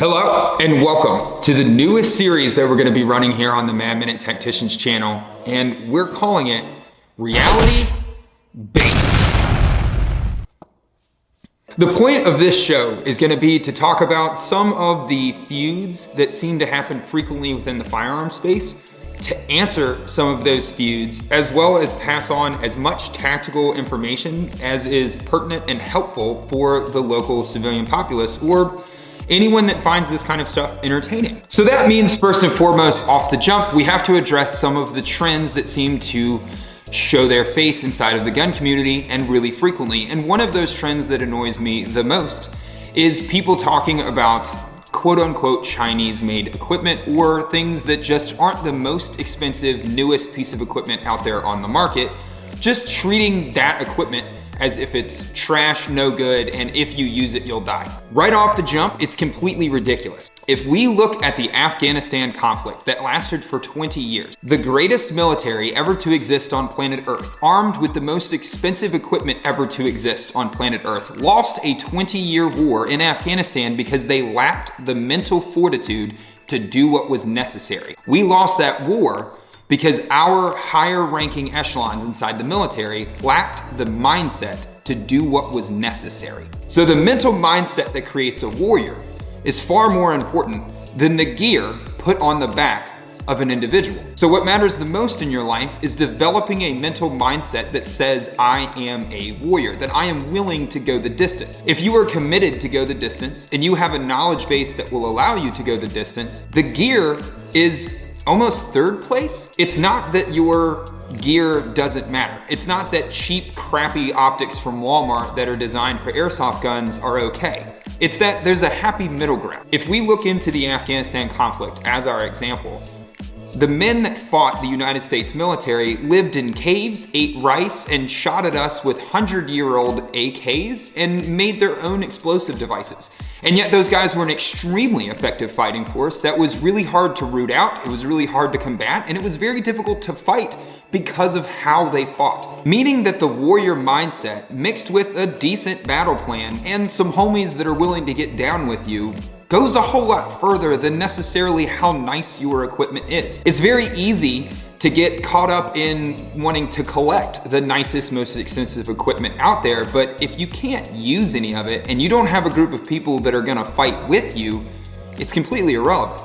Hello and welcome to the newest series that we're going to be running here on the Mad Minute Tacticians channel, and we're calling it Reality Based. The point of this show is going to be to talk about some of the feuds that seem to happen frequently within the firearm space, to answer some of those feuds, as well as pass on as much tactical information as is pertinent and helpful for the local civilian populace or anyone that finds this kind of stuff entertaining. So that means first and foremost, off the jump, we have to address some of the trends that seem to show their face inside of the gun community and really frequently. And one of those trends that annoys me the most is people talking about quote unquote Chinese made equipment or things that just aren't the most expensive, newest piece of equipment out there on the market, just treating that equipment as if it's trash, no good, and if you use it, you'll die. Right off the jump, it's completely ridiculous. If we look at the Afghanistan conflict that lasted for 20 years, the greatest military ever to exist on planet Earth, armed with the most expensive equipment ever to exist on planet Earth, lost a 20-year war in Afghanistan because they lacked the mental fortitude to do what was necessary. We lost that war because our higher ranking echelons inside the military lacked the mindset to do what was necessary. So the mental mindset that creates a warrior is far more important than the gear put on the back of an individual. So what matters the most in your life is developing a mental mindset that says, I am a warrior, that I am willing to go the distance. If you are committed to go the distance and you have a knowledge base that will allow you to go the distance, the gear is almost third place. It's not that your gear doesn't matter. It's not that cheap, crappy optics from Walmart that are designed for airsoft guns are okay. It's that there's a happy middle ground. If we look into the Afghanistan conflict as our example, the men that fought the United States military lived in caves, ate rice, and shot at us with 100-year-old AKs and made their own explosive devices. And yet those guys were an extremely effective fighting force that was really hard to root out, it was really hard to combat, and it was very difficult to fight because of how they fought. Meaning that the warrior mindset mixed with a decent battle plan and some homies that are willing to get down with you goes a whole lot further than necessarily how nice your equipment is. It's very easy to get caught up in wanting to collect the nicest, most expensive equipment out there, but if you can't use any of it and you don't have a group of people that are gonna fight with you, it's completely irrelevant.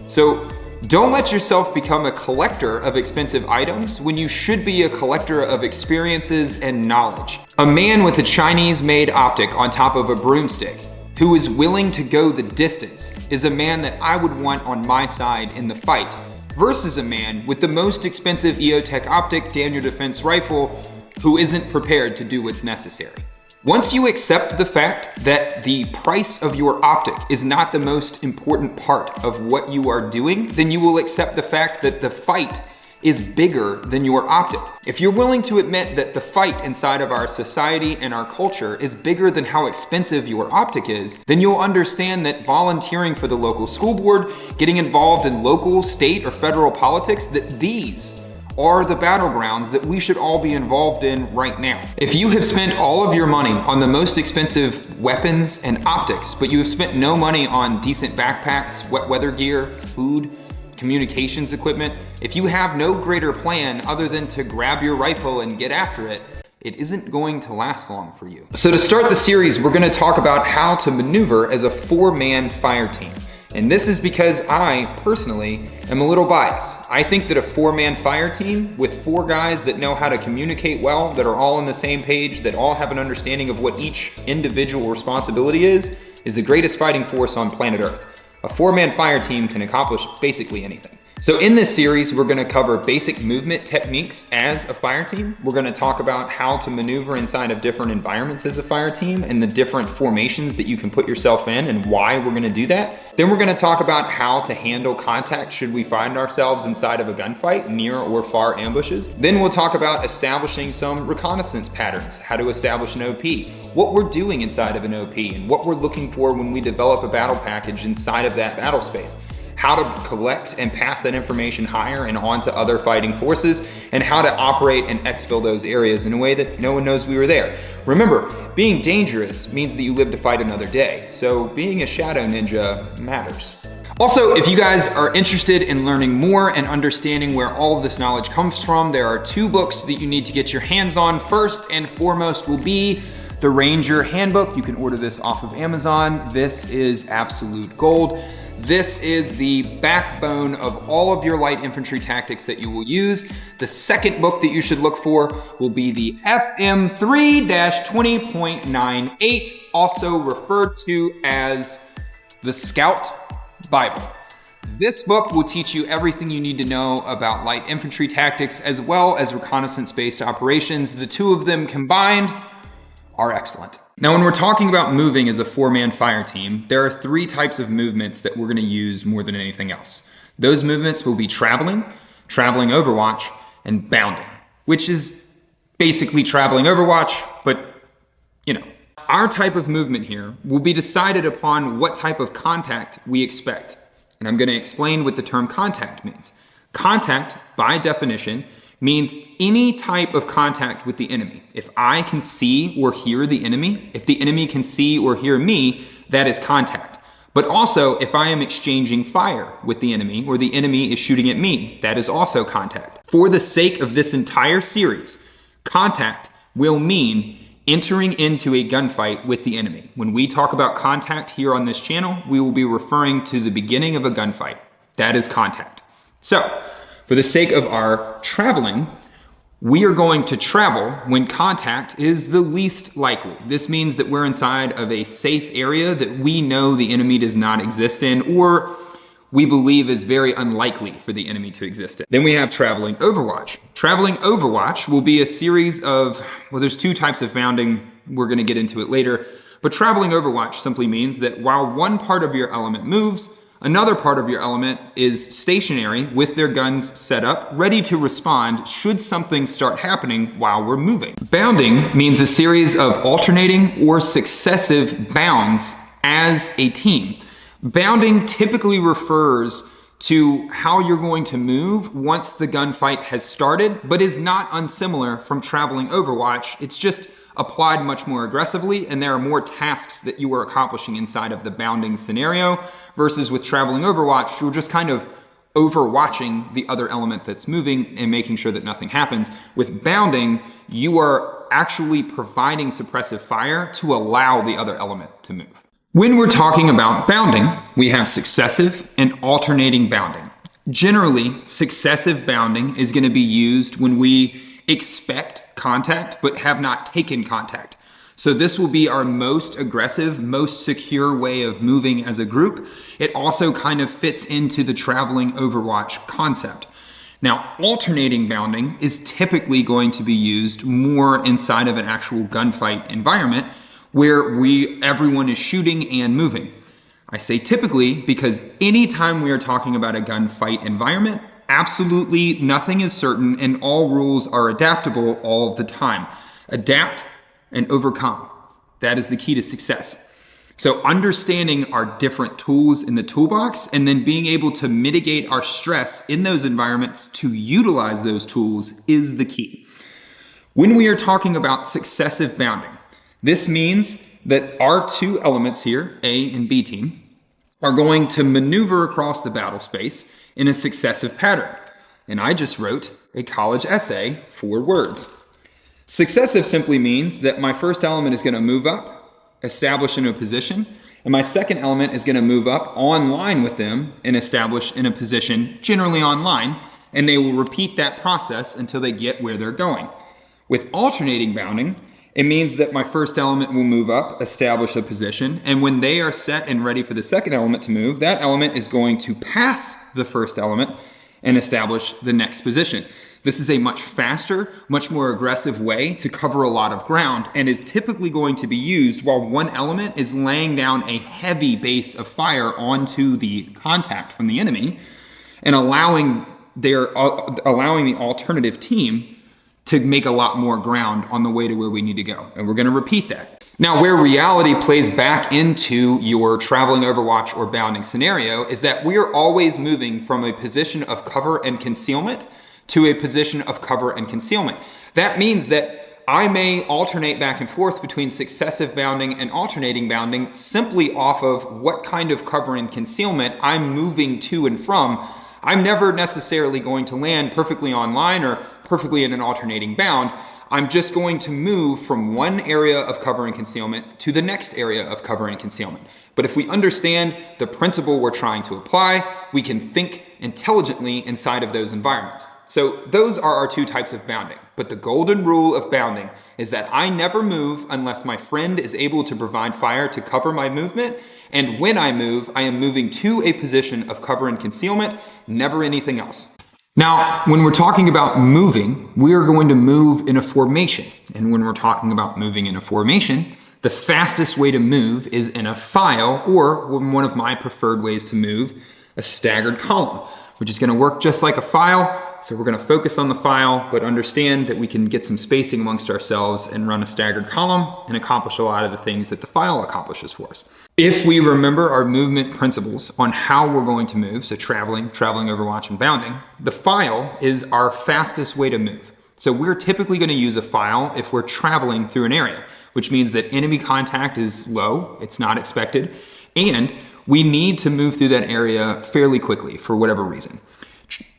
So don't let yourself become a collector of expensive items when you should be a collector of experiences and knowledge. A man with a Chinese-made optic on top of a broomstick who is willing to go the distance is a man that I would want on my side in the fight versus a man with the most expensive EOTech optic Daniel Defense rifle who isn't prepared to do what's necessary. Once you accept the fact that the price of your optic is not the most important part of what you are doing, then you will accept the fact that the fight is bigger than your optic. If you're willing to admit that the fight inside of our society and our culture is bigger than how expensive your optic is, then you'll understand that volunteering for the local school board, getting involved in local, state, or federal politics, that these are the battlegrounds that we should all be involved in right now. If you have spent all of your money on the most expensive weapons and optics, but you have spent no money on decent backpacks, wet weather gear, food, communications equipment, if you have no greater plan other than to grab your rifle and get after it, it isn't going to last long for you. So to start the series, we're gonna talk about how to maneuver as a four-man fire team. And this is because I, personally, am a little biased. I think that a four-man fire team with four guys that know how to communicate well, that are all on the same page, that all have an understanding of what each individual responsibility is the greatest fighting force on planet Earth. A four-man fire team can accomplish basically anything. So in this series, we're gonna cover basic movement techniques as a fire team. We're gonna talk about how to maneuver inside of different environments as a fire team and the different formations that you can put yourself in and why we're gonna do that. Then we're gonna talk about how to handle contact should we find ourselves inside of a gunfight, near or far ambushes. Then we'll talk about establishing some reconnaissance patterns, how to establish an OP, what we're doing inside of an OP, and what we're looking for when we develop a battle package inside of that battle space. how to collect and pass that information higher and on to other fighting forces, and how to operate and exfil those areas in a way that no one knows we were there. Remember, being dangerous means that you live to fight another day, so being a shadow ninja matters. Also, if you guys are interested in learning more and understanding where all of this knowledge comes from, there are 2 books that you need to get your hands on. First and foremost will be the Ranger Handbook. You can order this off of Amazon. This is absolute gold. This is the backbone of all of your light infantry tactics that you will use. The second book that you should look for will be the FM 3-20.98, also referred to as the Scout Bible. This book will teach you everything you need to know about light infantry tactics as well as reconnaissance-based operations. The 2 of them combined are excellent. Now, when we're talking about moving as a 4-man fire team, there are 3 types of movements that we're going to use more than anything else. Those movements will be traveling overwatch, and bounding, which is basically traveling overwatch, but you know. Our type of movement here will be decided upon what type of contact we expect. And I'm going to explain what the term contact means. Contact, by definition, means any type of contact with the enemy. If I can see or hear the enemy, if the enemy can see or hear me, that is contact. But also, if I am exchanging fire with the enemy or the enemy is shooting at me, that is also contact. For the sake of this entire series, contact will mean entering into a gunfight with the enemy. When we talk about contact here on this channel, we will be referring to the beginning of a gunfight. That is contact. So, for the sake of our traveling, we are going to travel when contact is the least likely. This means that we're inside of a safe area that we know the enemy does not exist in, or we believe is very unlikely for the enemy to exist in. Then we have traveling overwatch. Traveling overwatch will be a series of, well, there's 2 types of bounding. We're going to get into it later. But traveling overwatch simply means that while one part of your element moves, another part of your element is stationary with their guns set up, ready to respond should something start happening while we're moving. Bounding means a series of alternating or successive bounds as a team. Bounding typically refers to how you're going to move once the gunfight has started, but is not unsimilar from traveling overwatch. It's just applied much more aggressively, and there are more tasks that you are accomplishing inside of the bounding scenario, versus with traveling overwatch, you're just kind of overwatching the other element that's moving and making sure that nothing happens. With bounding, you are actually providing suppressive fire to allow the other element to move. When we're talking about bounding, we have successive and alternating bounding. Generally, successive bounding is going to be used when we expect contact but have not taken contact. So this will be our most aggressive, most secure way of moving as a group. It also kind of fits into the traveling overwatch concept. Now, alternating bounding is typically going to be used more inside of an actual gunfight environment where everyone is shooting and moving. I say typically because anytime we are talking about a gunfight environment, absolutely nothing is certain and all rules are adaptable all of the time. Adapt and overcome. That is the key to success. So understanding our different tools in the toolbox and then being able to mitigate our stress in those environments to utilize those tools is the key. When we are talking about successive bounding, this means that our 2 elements here, A and B team, are going to maneuver across the battle space in a successive pattern. And I just wrote a college essay, 4 words. Successive simply means that my first element is going to move up, establish in a position, and my second element is going to move up online with them and establish in a position, generally online, and they will repeat that process until they get where they're going. With alternating bounding, it means that my first element will move up, establish a position, and when they are set and ready for the second element to move, that element is going to pass the first element and establish the next position. This is a much faster, much more aggressive way to cover a lot of ground and is typically going to be used while one element is laying down a heavy base of fire onto the contact from the enemy and allowing the alternative team to make a lot more ground on the way to where we need to go. And we're going to repeat that. Now, where reality plays back into your traveling overwatch or bounding scenario is that we are always moving from a position of cover and concealment to a position of cover and concealment. That means that I may alternate back and forth between successive bounding and alternating bounding simply off of what kind of cover and concealment I'm moving to and from. I'm never necessarily going to land perfectly on line or perfectly in an alternating bound. I'm just going to move from one area of cover and concealment to the next area of cover and concealment. But if we understand the principle we're trying to apply, we can think intelligently inside of those environments. So those are our two types of bounding. But the golden rule of bounding is that I never move unless my friend is able to provide fire to cover my movement. And when I move, I am moving to a position of cover and concealment, never anything else. Now, when we're talking about moving, we are going to move in a formation. And when we're talking about moving in a formation, the fastest way to move is in a file, or one of my preferred ways to move, a staggered column, which is going to work just like a file. So we're going to focus on the file, but understand that we can get some spacing amongst ourselves and run a staggered column and accomplish a lot of the things that the file accomplishes for us. If we remember our movement principles on how we're going to move, so traveling, overwatch, and bounding, the file is our fastest way to move. So we're typically going to use a file if we're traveling through an area, which means that enemy contact is low, it's not expected, and we need to move through that area fairly quickly for whatever reason.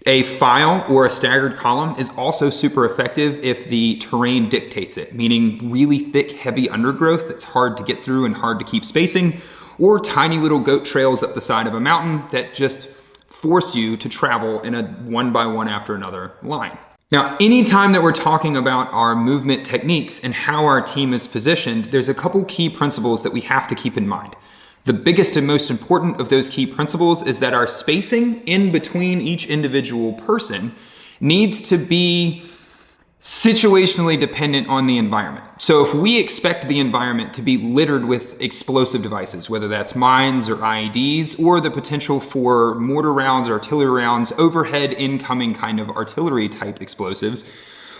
A file or a staggered column is also super effective if the terrain dictates it, meaning really thick, heavy undergrowth that's hard to get through and hard to keep spacing, or tiny little goat trails up the side of a mountain that just force you to travel in a one by one after another line. Now, anytime that we're talking about our movement techniques and how our team is positioned, there's a couple key principles that we have to keep in mind. The biggest and most important of those key principles is that our spacing in between each individual person needs to be situationally dependent on the environment. So if we expect the environment to be littered with explosive devices, whether that's mines or IEDs, or the potential for mortar rounds, artillery rounds, overhead incoming kind of artillery type explosives,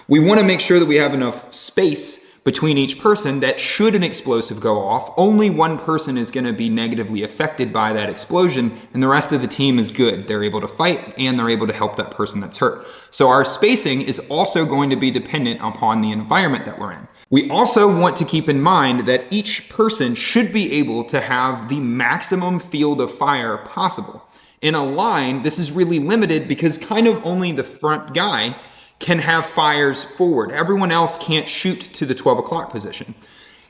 we want to make sure that we have enough space between each person that should an explosive go off, only one person is going to be negatively affected by that explosion and the rest of the team is good. They're able to fight and they're able to help that person that's hurt. So our spacing is also going to be dependent upon the environment that we're in. We also want to keep in mind that each person should be able to have the maximum field of fire possible. In a line, this is really limited because kind of only the front guy can have fires forward. Everyone else can't shoot to the 12 o'clock position.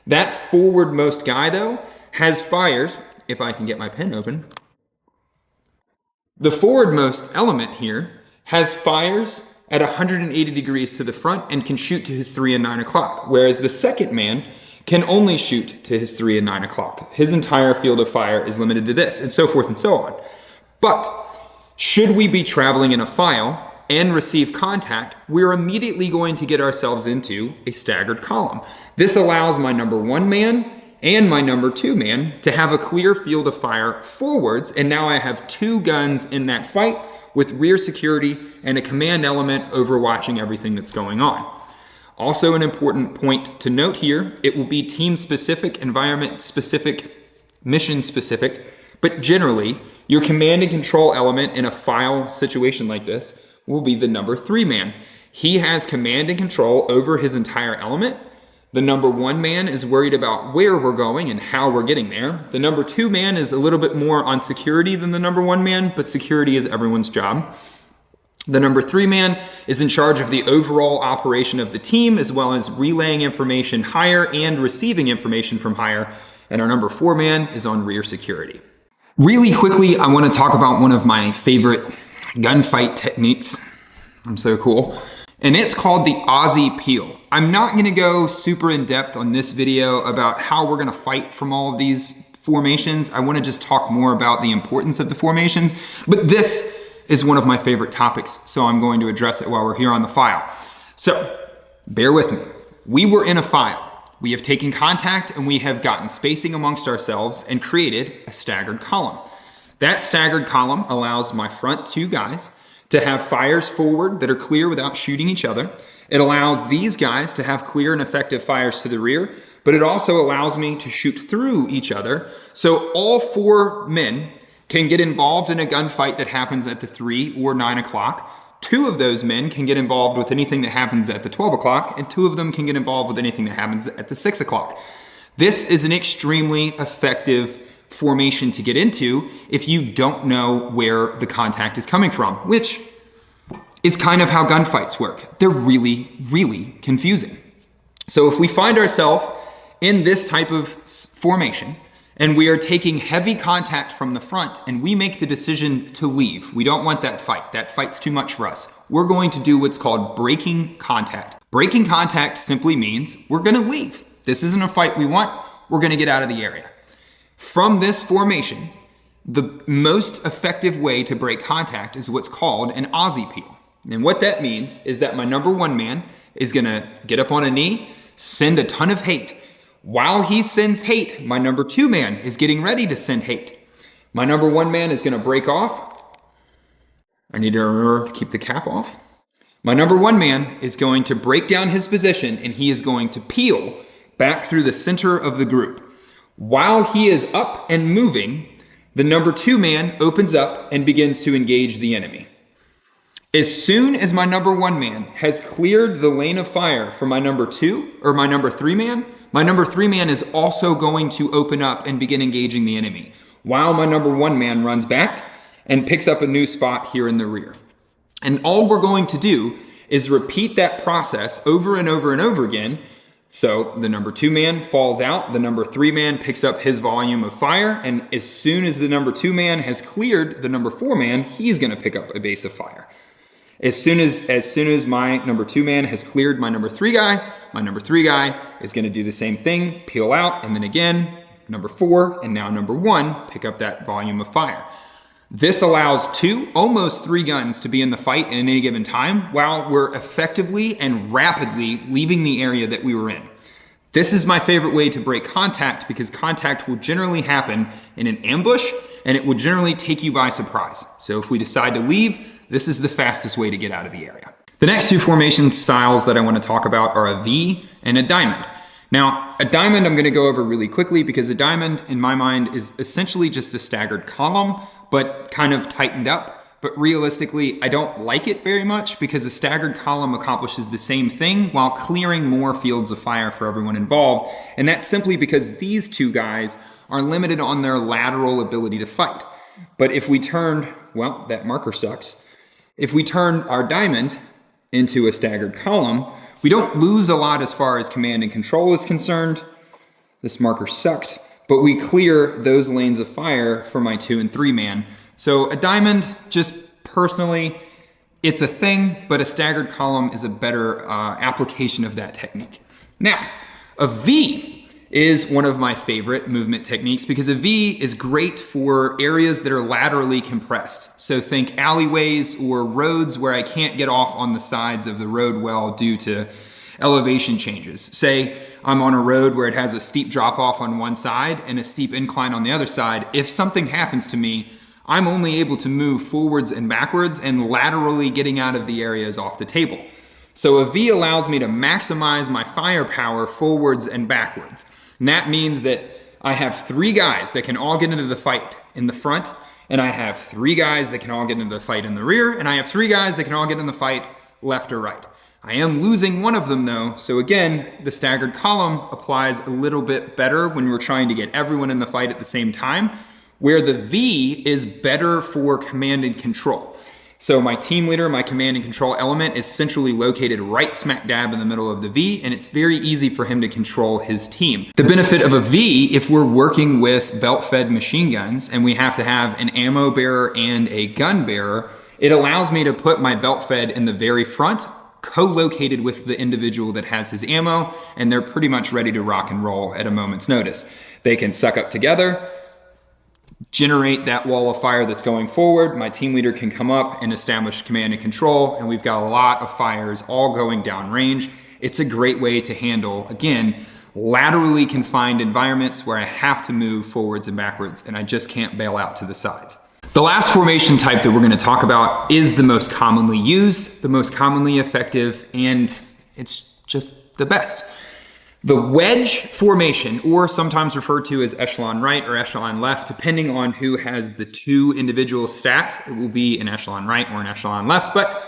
That forwardmost guy, though, has fires, if I can get my pen open. The forwardmost element here has fires at 180 degrees to the front and can shoot to his 3 and 9 o'clock, whereas the second man can only shoot to his 3 and 9 o'clock. His entire field of fire is limited to this, and so forth and so on. But should we be traveling in a file and receive contact, we're immediately going to get ourselves into a staggered column. This allows my number 1 man and my number 2 man to have a clear field of fire forwards, and now I have 2 guns in that fight with rear security and a command element overwatching everything that's going on. Also an important point to note here, it will be team specific, environment specific, mission specific, but generally your command and control element in a file situation like this will be the number 3 man. He has command and control over his entire element. The number 1 man is worried about where we're going and how we're getting there. The number 2 man is a little bit more on security than the number 1 man, but security is everyone's job. The number 3 man is in charge of the overall operation of the team, as well as relaying information higher and receiving information from higher. And our number 4 man is on rear security. Really quickly, I want to talk about one of my favorite gunfight techniques. I'm so cool. And it's called the Aussie peel. I'm not gonna go super in depth on this video about how we're gonna fight from all of these formations. I wanna just talk more about the importance of the formations, but this is one of my favorite topics, so I'm going to address it while we're here on the file. So, bear with me. We were in a file. We have taken contact and we have gotten spacing amongst ourselves and created a staggered column. That staggered column allows my front 2 guys to have fires forward that are clear without shooting each other. It allows these guys to have clear and effective fires to the rear, but it also allows me to shoot through each other. So all 4 men can get involved in a gunfight that happens at the 3 or 9 o'clock. 2 of those men can get involved with anything that happens at the 12 o'clock, and 2 of them can get involved with anything that happens at the 6 o'clock. This is an extremely effective formation to get into if you don't know where the contact is coming from, which is kind of how gunfights work. They're really, really confusing. So if we find ourselves in this type of formation and we are taking heavy contact from the front and we make the decision to leave, we don't want that fight. That fight's too much for us. We're going to do what's called breaking contact. Breaking contact simply means we're gonna leave. This isn't a fight we want. We're gonna get out of the area. From this formation, the most effective way to break contact is what's called an Aussie peel. And what that means is that my number 1 man is gonna get up on a knee, send a ton of hate. While he sends hate, my number 2 man is getting ready to send hate. My number 1 man is gonna break off. I need to remember to keep the cap off. My number 1 man is going to break down his position and he is going to peel back through the center of the group. While he is up and moving, the number 2 man opens up and begins to engage the enemy. As soon as my number 1 man has cleared the lane of fire for my number 2 or my number 3 man, my number 3 man is also going to open up and begin engaging the enemy, while my number 1 man runs back and picks up a new spot here in the rear. And all we're going to do is repeat that process over and over and over again. So the number 2 man falls out, the number 3 man picks up his volume of fire, and as soon as the number 2 man has cleared the number 4 man, he's gonna pick up a base of fire. As soon as my number 2 man has cleared my number 3 guy, my number 3 guy is gonna do the same thing, peel out, and then again, number 4, and now number 1, pick up that volume of fire. This allows 2, almost 3 guns to be in the fight at any given time while we're effectively and rapidly leaving the area that we were in. This is my favorite way to break contact because contact will generally happen in an ambush and it will generally take you by surprise. So if we decide to leave, this is the fastest way to get out of the area. The next 2 formation styles that I want to talk about are a V and a diamond. Now, a diamond I'm going to go over really quickly because a diamond, in my mind, is essentially just a staggered column, but kind of tightened up. But realistically, I don't like it very much because a staggered column accomplishes the same thing while clearing more fields of fire for everyone involved. And that's simply because these 2 guys are limited on their lateral ability to fight. But if we turn, well, that marker sucks. If we turn our diamond into a staggered column, we don't lose a lot as far as command and control is concerned. This marker sucks, but we clear those lanes of fire for my 2 and 3 man. So a diamond, just personally, it's a thing, but a staggered column is a better application of that technique. Now, a V is one of my favorite movement techniques because a V is great for areas that are laterally compressed. So think alleyways or roads where I can't get off on the sides of the road well due to elevation changes. Say I'm on a road where it has a steep drop off on one side and a steep incline on the other side. If something happens to me, I'm only able to move forwards and backwards, and laterally getting out of the area is off the table. So a V allows me to maximize my firepower forwards and backwards. And that means that I have 3 guys that can all get into the fight in the front, and I have 3 guys that can all get into the fight in the rear, and I have 3 guys that can all get in the fight left or right. I am losing one of them though, so again, the staggered column applies a little bit better when we're trying to get everyone in the fight at the same time, where the V is better for command and control. So my team leader, my command and control element is centrally located right smack dab in the middle of the V, and it's very easy for him to control his team. The benefit of a V, if we're working with belt-fed machine guns and we have to have an ammo bearer and a gun bearer, it allows me to put my belt-fed in the very front, co-located with the individual that has his ammo, and they're pretty much ready to rock and roll at a moment's notice. They can suck up together, generate that wall of fire that's going forward. My team leader can come up and establish command and control, and we've got a lot of fires all going down range. It's a great way to handle, again, laterally confined environments where I have to move forwards and backwards and I just can't bail out to the sides. The last formation type that we're going to talk about is the most commonly used, the most commonly effective, and it's just the best. The wedge formation, or sometimes referred to as echelon right or echelon left, depending on who has the two individuals stacked, it will be an echelon right or an echelon left, but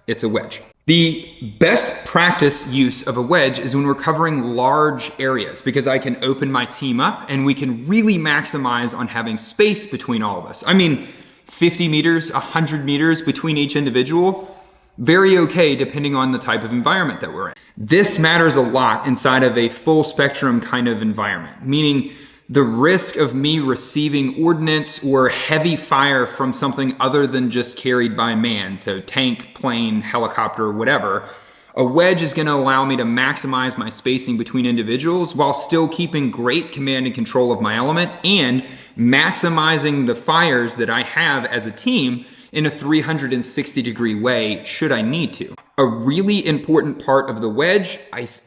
it's a wedge. The best practice use of a wedge is when we're covering large areas, because I can open my team up and we can really maximize on having space between all of us. I mean, 50 meters, 100 meters between each individual, very okay depending on the type of environment that we're in. This matters a lot inside of a full spectrum kind of environment, meaning the risk of me receiving ordnance or heavy fire from something other than just carried by man, so tank, plane, helicopter, whatever. A wedge is going to allow me to maximize my spacing between individuals while still keeping great command and control of my element and maximizing the fires that I have as a team in a 360-degree way should I need to. A really important part of the wedge,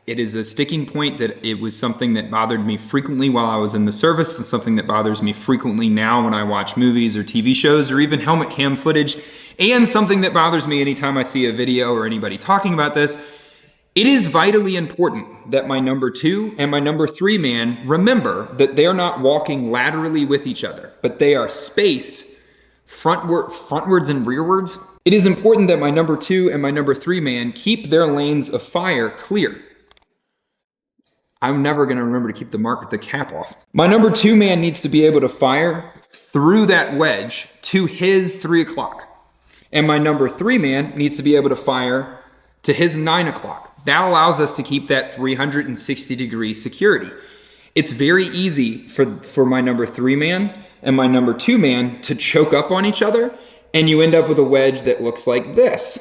it is a sticking point that it was something that bothered me frequently while I was in the service and something that bothers me frequently now when I watch movies or TV shows or even helmet cam footage, and something that bothers me anytime I see a video or anybody talking about this. It is vitally important that my number 2 and my number 3 man remember that they're not walking laterally with each other, but they are spaced frontwards and rearwards. It is important that my number 2 and my number 3 man keep their lanes of fire clear. I'm never going to remember to keep the cap off. My number 2 man needs to be able to fire through that wedge to his 3 o'clock. And my number 3 man needs to be able to fire to his 9 o'clock. That allows us to keep that 360-degree security. It's very easy for my number 3 man and my number 2 man to choke up on each other, and you end up with a wedge that looks like this.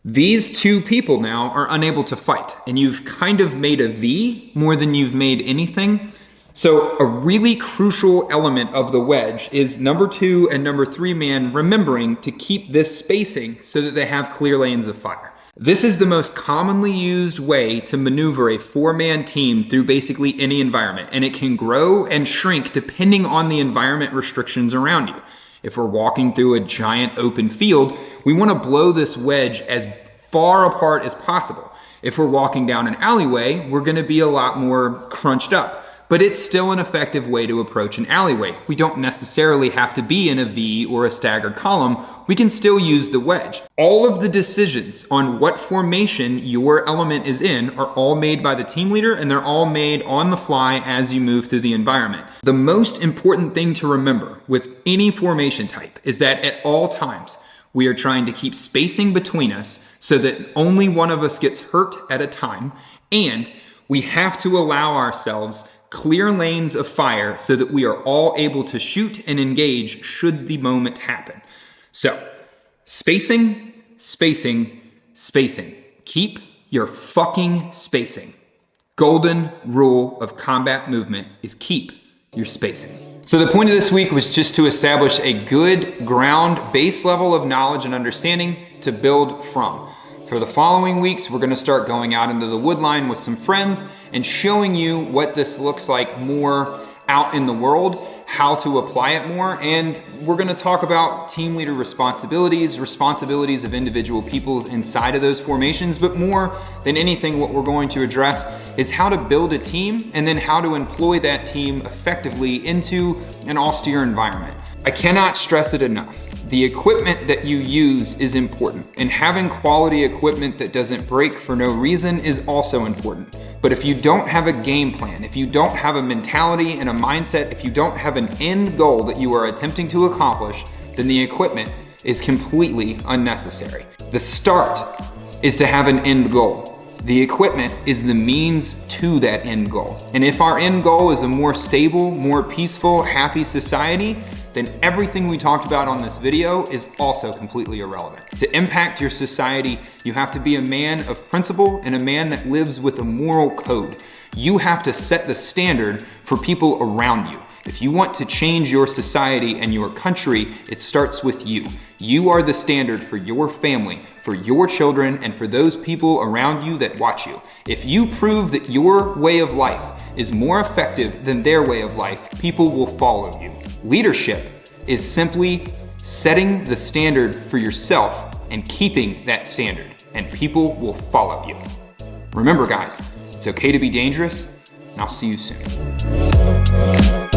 These two people now are unable to fight, and you've kind of made a V more than you've made anything. So a really crucial element of the wedge is number 2 and number 3 man remembering to keep this spacing so that they have clear lanes of fire. This is the most commonly used way to maneuver a 4-man team through basically any environment, and it can grow and shrink depending on the environment restrictions around you. If we're walking through a giant open field, we want to blow this wedge as far apart as possible. If we're walking down an alleyway, we're going to be a lot more crunched up. But it's still an effective way to approach an alleyway. We don't necessarily have to be in a V or a staggered column. We can still use the wedge. All of the decisions on what formation your element is in are all made by the team leader, and they're all made on the fly as you move through the environment. The most important thing to remember with any formation type is that at all times, we are trying to keep spacing between us so that only one of us gets hurt at a time, and we have to allow ourselves clear lanes of fire so that we are all able to shoot and engage should the moment happen. So, spacing, spacing, spacing. Keep your fucking spacing. Golden rule of combat movement is keep your spacing. So the point of this week was just to establish a good ground base level of knowledge and understanding to build from. For the following weeks, we're going to start going out into the wood line with some friends and showing you what this looks like more out in the world, how to apply it more, and we're going to talk about team leader responsibilities of individual people inside of those formations, but more than anything, what we're going to address is how to build a team and then how to employ that team effectively into an austere environment. I cannot stress it enough. The equipment that you use is important, and having quality equipment that doesn't break for no reason is also important. But if you don't have a game plan, if you don't have a mentality and a mindset, if you don't have an end goal that you are attempting to accomplish, then the equipment is completely unnecessary. The start is to have an end goal. The equipment is the means to that end goal. And if our end goal is a more stable, more peaceful, happy society, then everything we talked about on this video is also completely irrelevant. To impact your society, you have to be a man of principle and a man that lives with a moral code. You have to set the standard for people around you. If you want to change your society and your country, it starts with you. You are the standard for your family, for your children, and for those people around you that watch you. If you prove that your way of life is more effective than their way of life, people will follow you. Leadership is simply setting the standard for yourself and keeping that standard, and people will follow you. Remember, guys, It's okay to be dangerous, and I'll see you soon.